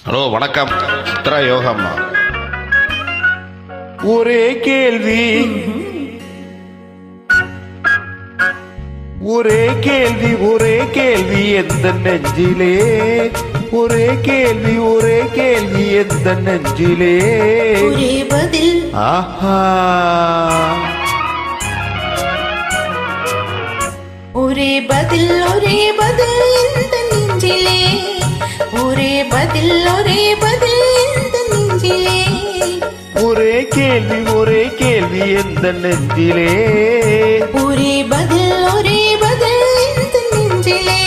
Hello வணக்கம், சித்ரா யோகம்மா. ஒரே கேள்வி ஒரே கேள்வி ஒரே கேள்வி எந்த நெஞ்சிலே, ஒரே கேள்வி ஒரே கேள்வி எந்த நெஞ்சிலே, ஒரே பதில் ஆஹா, ஒரே பதில் ஒரே பதில் எந்த நெஞ்சிலே, ஒரே பதில் ஒரே பதில் எந்த நெஞ்சிலே, ஒரே கேள்வி எந்த நெஞ்சிலே, ஒரே பதில் எந்த நெஞ்சிலே.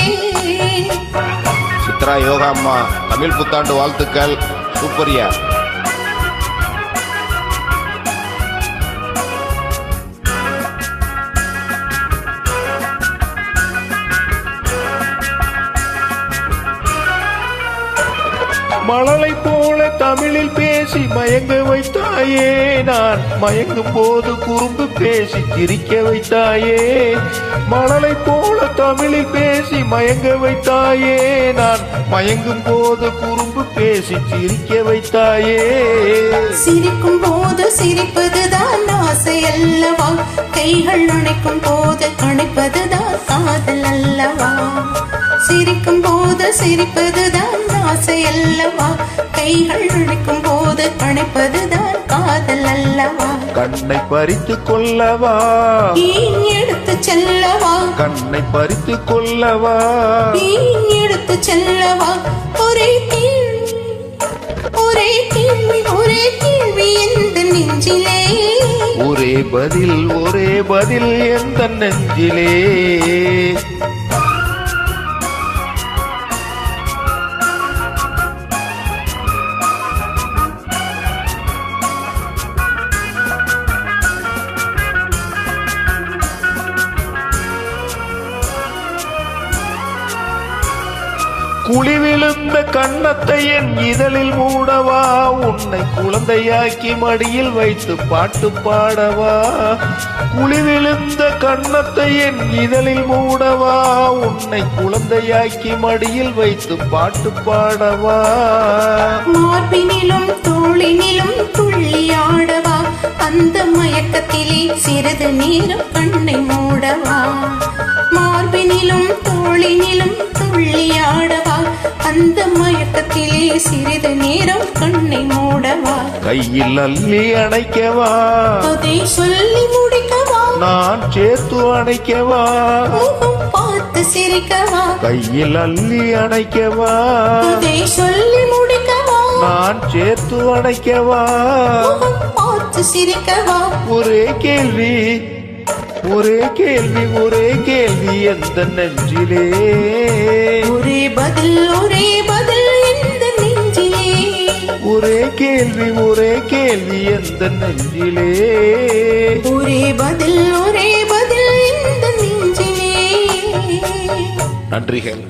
சித்ரா யோகம்மா, தமிழ் புத்தாண்டு வாழ்த்துக்கள். சூப்பரியா. மழலை போல தமிழில் பேசி மயங்க வைத்தாயே, நான் மயங்கும் போது குறும்பு பேசி சிரிக்க வைத்தாயே. மழலை போல தமிழில் பேசி மயங்க வைத்தாயே, நான் மயங்கும் போது குறும்பு பேசி சிரிக்க வைத்தாயே. சிரிக்கும் போது சிரிப்பதுதான் ஆசை அல்லவா, கைகள் அணைக்கும் போது அணைப்பதுதான் காதல் அல்லவா. சிரிக்கும் போது சிரிப்பதுதான் ஆசை அல்லவா, கைகள் அணைக்கும் போது அணைப்பதுதான் காதல் அல்லவா. கண்ணை பறித்து கொள்ளவா, ஏன் எடுத்து செல்லவா, கண்ணை பறித்து கொள்ளவா, ஏன் எடுத்து செல்லவா. ஒரே கேள்வி ஒரே கேள்வி ஒரே கேள்வி எந்த நெஞ்சிலே, ஒரே பதில் எந்த நெஞ்சிலே. குழிவிழுந்த கண்ணத்தை என் இதழில் மூடவா, உன்னை குழந்தையாக்கி மடியில் வைத்து பாட்டு பாடவா. குழிவிழுந்த கண்ணத்தை என் இதழில் மூடவா, உன்னை குழந்தையாக்கி மடியில் வைத்து பாட்டு பாடவா. மார்பினிலும் தோளினிலும் துள்ளி ஆடவா, அந்த மயக்கத்திலே சிறிது நேரம் கண்ணை மூடவா. மார்பினிலும் தோளினிலும் துள்ளி ஆடவா, அந்த மயக்கத்திலே சிறிது நேரம் கண்ணை மூடவா. கையில் அள்ளி அணைக்கவா, அதை சொல்லி முடிக்கவா, நான் சேர்த்து அணைக்கவா. முகம் பார்த்து சிரிக்கவா, கையில் அள்ளி அணைக்கவா, அதை சொல்லி முடிக்கவா, நான் சேர்த்து அணைக்கவா. முகம் பார்த்து சிரிக்கவா. ஒரே கேள்வி ஒரே கேள்வி எந்த நெஞ்சிலே, ஒரே பதில் எந்த நெஞ்சிலே, ஒரே கேள்வி எந்த நெஞ்சிலே. ஒரே பதில் எந்த நெஞ்சிலே. நன்றிகள்.